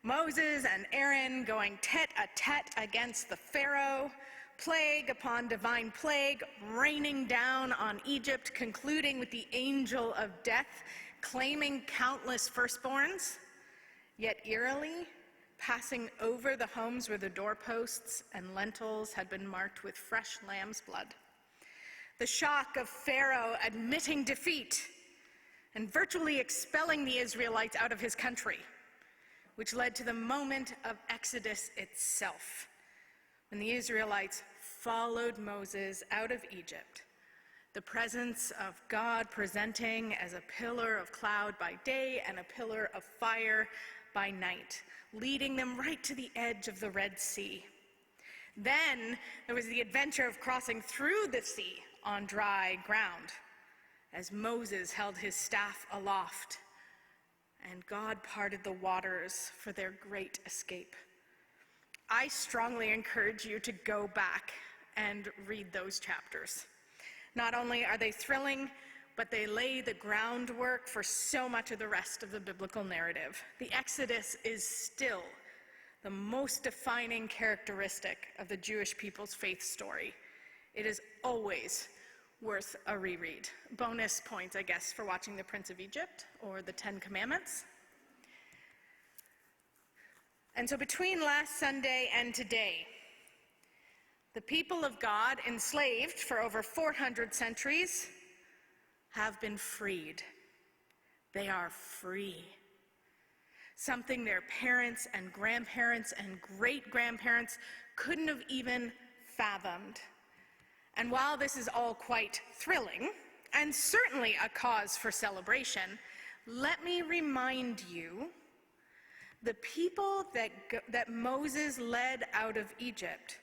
Moses and Aaron going tete-a-tete against the Pharaoh, plague upon divine plague raining down on Egypt, concluding with the angel of death claiming countless firstborns, yet eerily passing over the homes where the doorposts and lintels had been marked with fresh lamb's blood. The shock of Pharaoh admitting defeat and virtually expelling the Israelites out of his country, which led to the moment of Exodus itself, when the Israelites followed Moses out of Egypt, the presence of God presenting as a pillar of cloud by day and a pillar of fire by night, leading them right to the edge of the Red Sea. Then there was the adventure of crossing through the sea on dry ground, as Moses held his staff aloft, and God parted the waters for their great escape. I strongly encourage you to go back and read those chapters. Not only are they thrilling, but they lay the groundwork for so much of the rest of the biblical narrative. The Exodus is still the most defining characteristic of the Jewish people's faith story. It is always worth a reread. Bonus points, I guess, for watching The Prince of Egypt or The Ten Commandments. And so between last Sunday and today, the people of God, enslaved for over 400 centuries, have been freed. They are free. Something their parents and grandparents and great-grandparents couldn't have even fathomed. And while this is all quite thrilling, and certainly a cause for celebration, let me remind you, the people that Moses led out of Egypt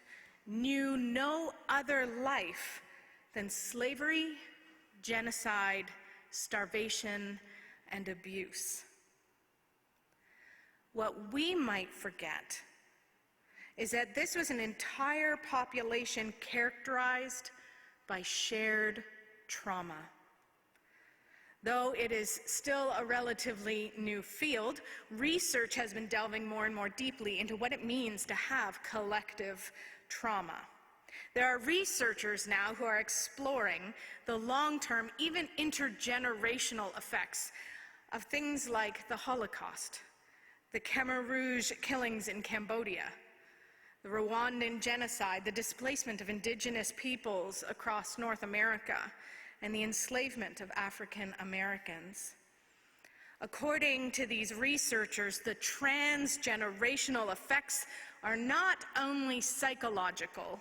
knew no other life than slavery, genocide, starvation, and abuse. What we might forget is that this was an entire population characterized by shared trauma. Though it is still a relatively new field, research has been delving more and more deeply into what it means to have collective trauma. There are researchers now who are exploring the long-term, even intergenerational effects of things like the Holocaust, the Khmer Rouge killings in Cambodia, the Rwandan genocide, the displacement of indigenous peoples across North America, and the enslavement of African Americans. According to these researchers, the transgenerational effects are not only psychological,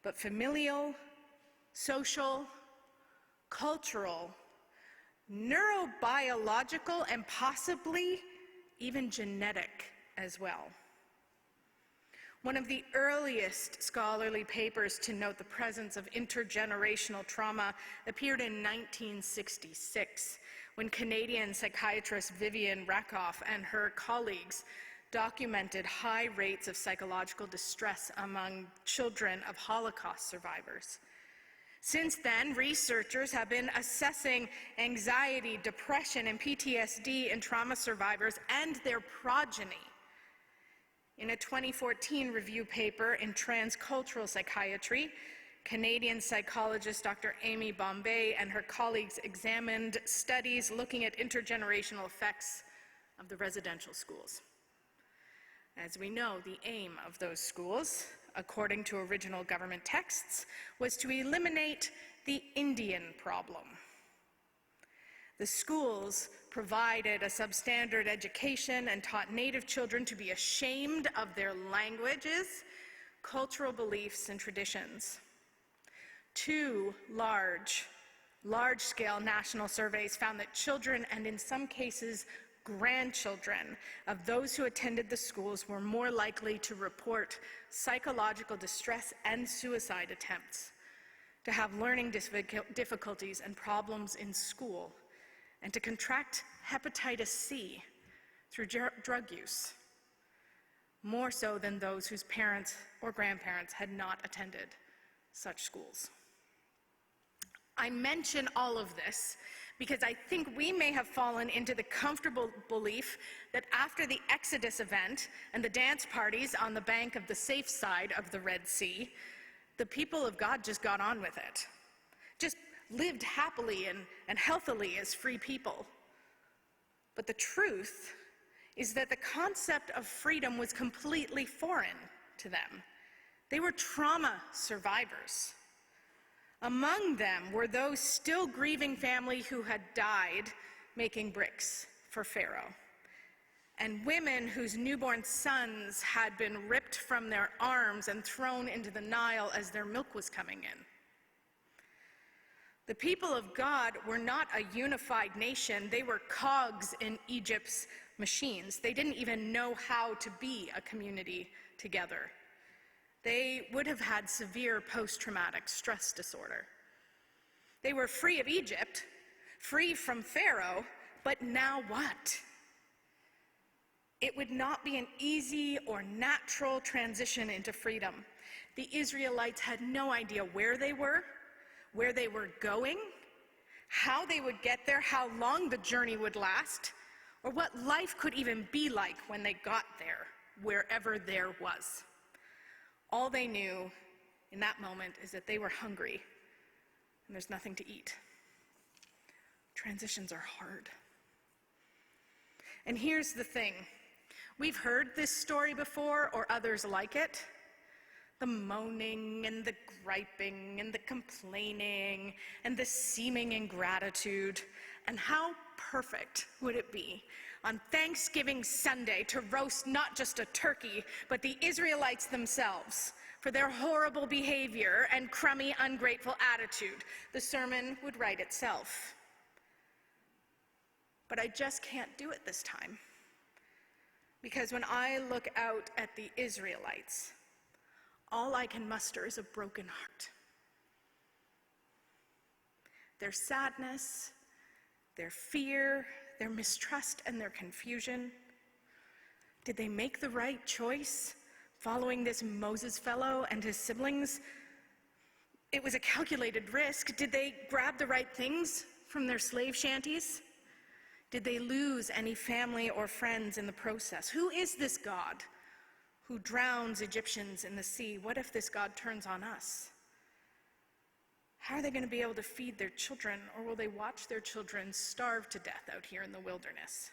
but familial, social, cultural, neurobiological, and possibly even genetic as well. One of the earliest scholarly papers to note the presence of intergenerational trauma appeared in 1966, when Canadian psychiatrist Vivienne Rakoff and her colleagues documented high rates of psychological distress among children of Holocaust survivors. Since then, researchers have been assessing anxiety, depression, and PTSD in trauma survivors and their progeny. In a 2014 review paper in Transcultural Psychiatry, Canadian psychologist Dr. Amy Bombay and her colleagues examined studies looking at intergenerational effects of the residential schools. As we know, the aim of those schools, according to original government texts, was to eliminate the Indian problem. The schools provided a substandard education and taught Native children to be ashamed of their languages, cultural beliefs, and traditions. Two large-scale national surveys found that children, and in some cases grandchildren, of those who attended the schools were more likely to report psychological distress and suicide attempts, to have learning difficulties and problems in school, and to contract hepatitis C through drug use, more so than those whose parents or grandparents had not attended such schools. I mention all of this because I think we may have fallen into the comfortable belief that after the Exodus event and the dance parties on the bank of the safe side of the Red Sea, the people of God just got on with it, just lived happily and healthily as free people. But the truth is that the concept of freedom was completely foreign to them. They were trauma survivors. Among them were those still grieving family who had died making bricks for Pharaoh, and women whose newborn sons had been ripped from their arms and thrown into the Nile as their milk was coming in. The people of God were not a unified nation. They were cogs in Egypt's machines. They didn't even know how to be a community together. They would have had severe post-traumatic stress disorder. They were free of Egypt, free from Pharaoh, but now what? It would not be an easy or natural transition into freedom. The Israelites had no idea where they were going, how they would get there, how long the journey would last, or what life could even be like when they got there, wherever there was. All they knew in that moment is that they were hungry and there's nothing to eat. Transitions are hard. And here's the thing. We've heard this story before, or others like it. The moaning and the griping and the complaining and the seeming ingratitude. And how perfect would it be on Thanksgiving Sunday to roast not just a turkey, but the Israelites themselves for their horrible behavior and crummy, ungrateful attitude. The sermon would write itself. But I just can't do it this time. Because when I look out at the Israelites, all I can muster is a broken heart. Their sadness, their fear, their mistrust, and their confusion. Did they make the right choice following this Moses fellow and his siblings? It was a calculated risk. Did they grab the right things from their slave shanties? Did they lose any family or friends in the process? Who is this God who drowns Egyptians in the sea? What if this God turns on us? How are they going to be able to feed their children, or will they watch their children starve to death out here in the wilderness?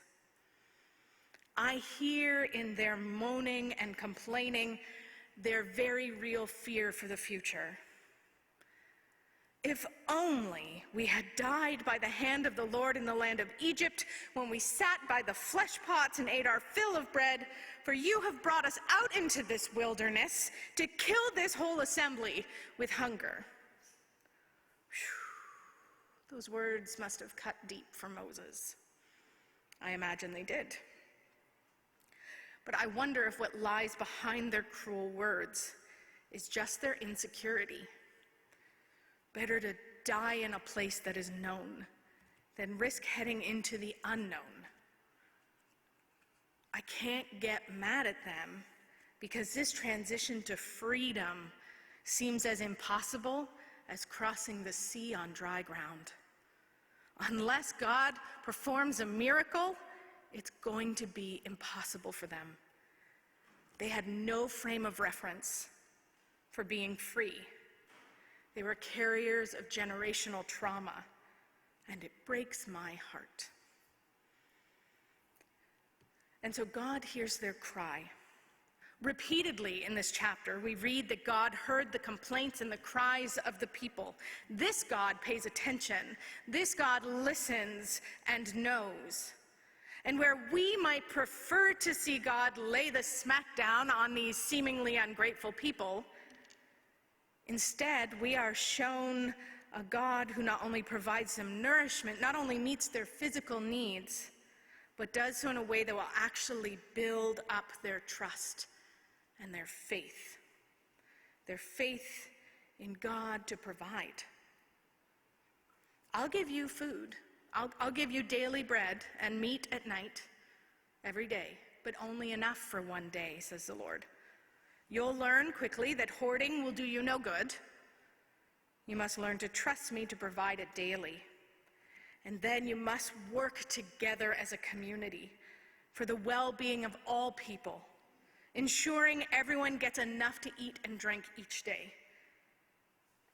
I hear in their moaning and complaining their very real fear for the future. If only we had died by the hand of the Lord in the land of Egypt, when we sat by the flesh pots and ate our fill of bread, for you have brought us out into this wilderness to kill this whole assembly with hunger. Whew. Those words must have cut deep for Moses. I imagine they did. But I wonder if what lies behind their cruel words is just their insecurity. Better to die in a place that is known than risk heading into the unknown. I can't get mad at them because this transition to freedom seems as impossible as crossing the sea on dry ground. Unless God performs a miracle, it's going to be impossible for them. They had no frame of reference for being free. They were carriers of generational trauma, and it breaks my heart. And so God hears their cry. Repeatedly in this chapter, we read that God heard the complaints and the cries of the people. This God pays attention. This God listens and knows. And where we might prefer to see God lay the smackdown on these seemingly ungrateful people, instead, we are shown a God who not only provides them nourishment, not only meets their physical needs, but does so in a way that will actually build up their trust and their faith in God to provide. I'll give you food. I'll give you daily bread and meat at night every day, but only enough for one day, says the Lord. You'll learn quickly that hoarding will do you no good. You must learn to trust me to provide it daily. And then you must work together as a community for the well-being of all people, ensuring everyone gets enough to eat and drink each day.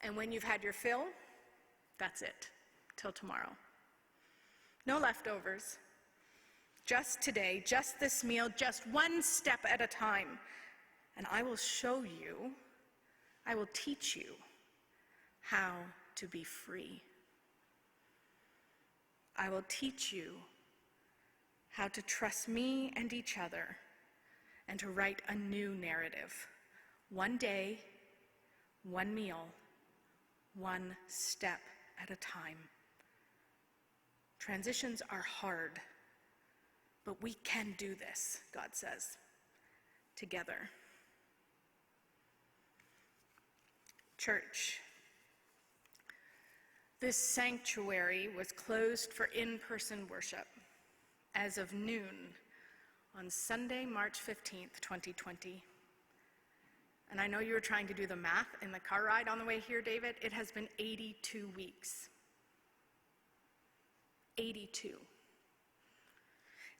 And when you've had your fill, that's it, till tomorrow. No leftovers. Just today, just this meal, just one step at a time. And I will show you, I will teach you how to be free. I will teach you how to trust me and each other and to write a new narrative. One day, one meal, one step at a time. Transitions are hard, but we can do this, God says, together. Church, this sanctuary was closed for in-person worship as of noon on Sunday, March 15th, 2020. And I know you were trying to do the math in the car ride on the way here, David. It has been 82 weeks. 82.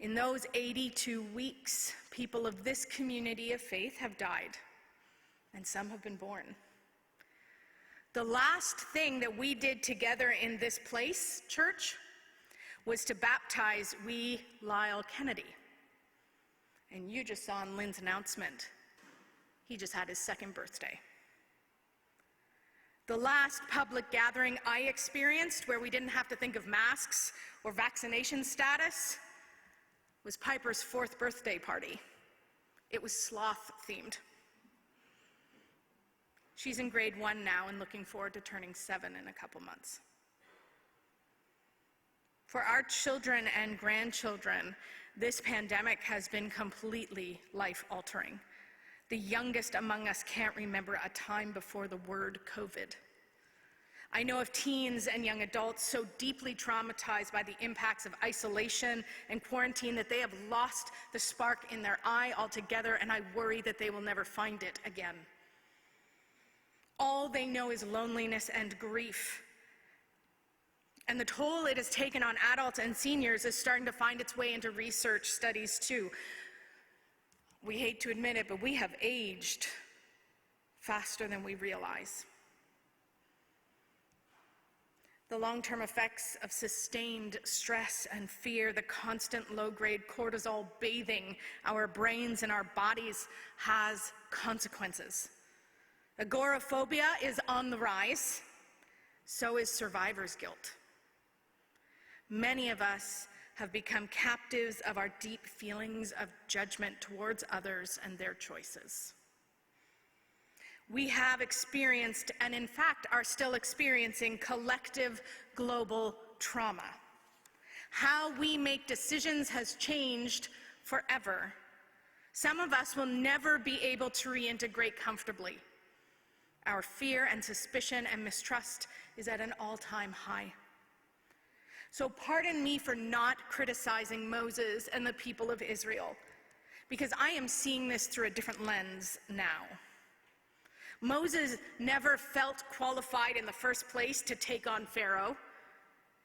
In those 82 weeks, people of this community of faith have died, and some have been born. The last thing that we did together in this place, church, was to baptize wee Lyle Kennedy. And you just saw in Lynn's announcement, he just had his second birthday. The last public gathering I experienced where we didn't have to think of masks or vaccination status was Piper's 4th birthday party. It was sloth themed. She's in grade 1 now and looking forward to turning 7 in a couple months. For our children and grandchildren, this pandemic has been completely life-altering. The youngest among us can't remember a time before the word COVID. I know of teens and young adults so deeply traumatized by the impacts of isolation and quarantine that they have lost the spark in their eye altogether, and I worry that they will never find it again. All they know is loneliness and grief. And the toll it has taken on adults and seniors is starting to find its way into research studies too. We hate to admit it, but we have aged faster than we realize. The long-term effects of sustained stress and fear, the constant low-grade cortisol bathing our brains and our bodies has consequences. Agoraphobia is on the rise, so is survivor's guilt. Many of us have become captives of our deep feelings of judgment towards others and their choices. We have experienced, and in fact are still experiencing, collective global trauma. How we make decisions has changed forever. Some of us will never be able to reintegrate comfortably. Our fear and suspicion and mistrust is at an all-time high. So pardon me for not criticizing Moses and the people of Israel, because I am seeing this through a different lens now. Moses never felt qualified in the first place to take on Pharaoh.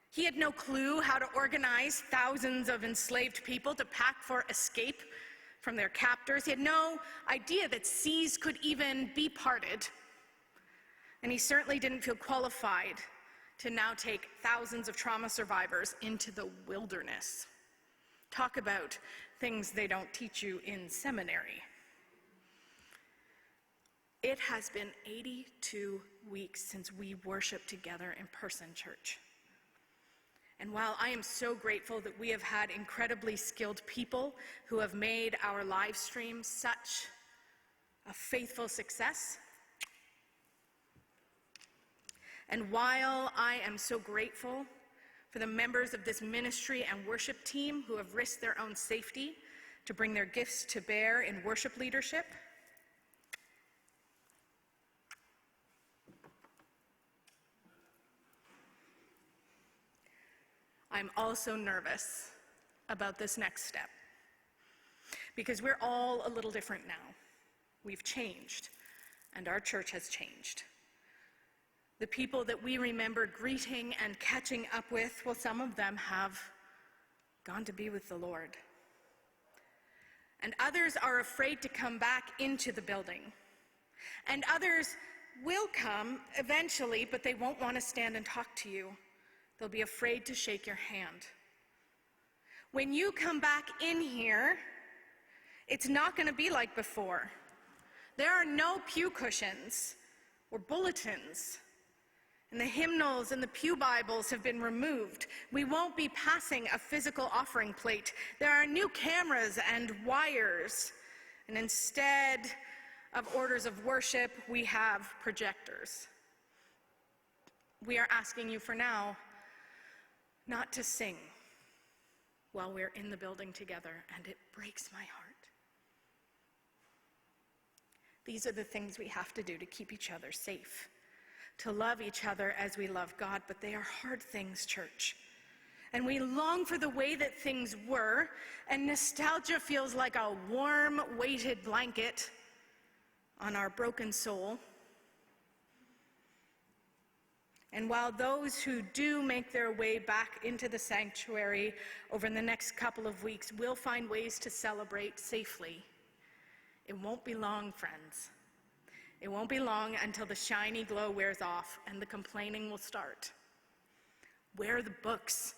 He had no clue how to organize thousands of enslaved people to pack for escape from their captors. He had no idea that seas could even be parted. And he certainly didn't feel qualified to now take thousands of trauma survivors into the wilderness. Talk about things they don't teach you in seminary. It has been 82 weeks since we worshiped together in person, church. And while I am so grateful that we have had incredibly skilled people who have made our live stream such a faithful success, and while I am so grateful for the members of this ministry and worship team who have risked their own safety to bring their gifts to bear in worship leadership, I'm also nervous about this next step, because we're all a little different now. We've changed, and our church has changed. The people that we remember greeting and catching up with, well, some of them have gone to be with the Lord. And others are afraid to come back into the building. And others will come eventually, but they won't want to stand and talk to you. They'll be afraid to shake your hand. When you come back in here, it's not going to be like before. There are no pew cushions or bulletins. And the hymnals and the pew Bibles have been removed. We won't be passing a physical offering plate. There are new cameras and wires. And instead of orders of worship, we have projectors. We are asking you for now not to sing while we're in the building together, and it breaks my heart. These are the things we have to do to keep each other safe, to love each other as we love God, but they are hard things, church. And we long for the way that things were, and nostalgia feels like a warm, weighted blanket on our broken soul. And while those who do make their way back into the sanctuary over the next couple of weeks will find ways to celebrate safely, it won't be long, friends. It won't be long until the shiny glow wears off and the complaining will start. Where are the books?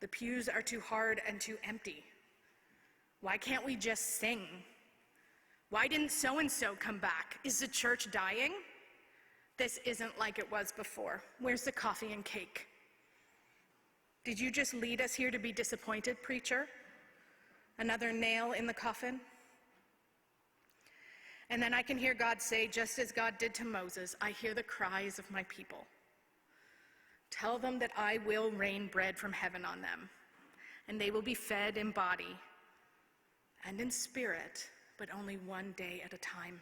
The pews are too hard and too empty. Why can't we just sing? Why didn't so-and-so come back? Is the church dying? This isn't like it was before. Where's the coffee and cake? Did you just lead us here to be disappointed, preacher? Another nail in the coffin? And then I can hear God say, just as God did to Moses, I hear the cries of my people. Tell them that I will rain bread from heaven on them, and they will be fed in body and in spirit, but only one day at a time.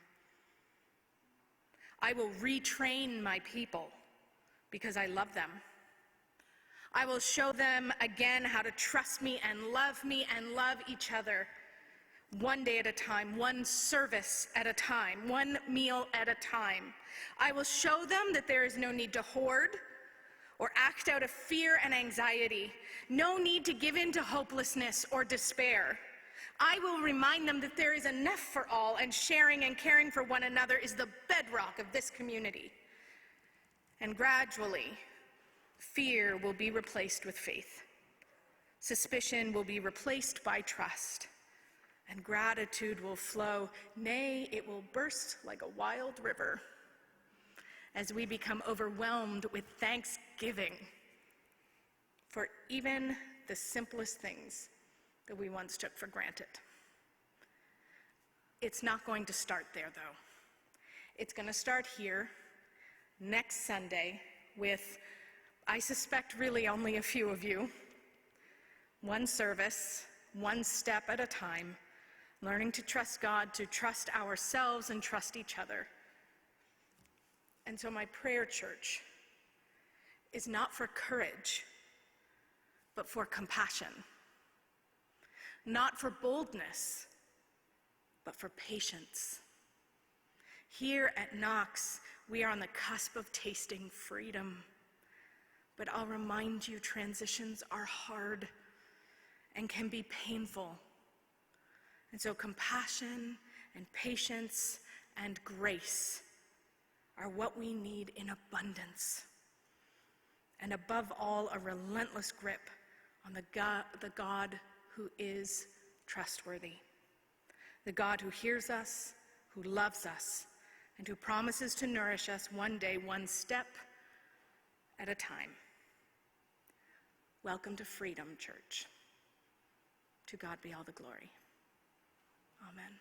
I will retrain my people because I love them. I will show them again how to trust me and love each other one day at a time, one service at a time, one meal at a time. I will show them that there is no need to hoard or act out of fear and anxiety, no need to give in to hopelessness or despair. I will remind them that there is enough for all, and sharing and caring for one another is the bedrock of this community. And gradually, fear will be replaced with faith. Suspicion will be replaced by trust. And gratitude will flow, nay, it will burst like a wild river as we become overwhelmed with thanksgiving for even the simplest things that we once took for granted. It's not going to start there, though. It's going to start here next Sunday with, I suspect, really only a few of you. One service, one step at a time, learning to trust God, to trust ourselves, and trust each other. And so my prayer, church, is not for courage, but for compassion. Not for boldness, but for patience. Here at Knox, we are on the cusp of tasting freedom. But I'll remind you, transitions are hard and can be painful. And so compassion and patience and grace are what we need in abundance. And above all, a relentless grip on the God who is trustworthy. The God who hears us, who loves us, and who promises to nourish us one day, one step at a time. Welcome to freedom, church. To God be all the glory. Amen.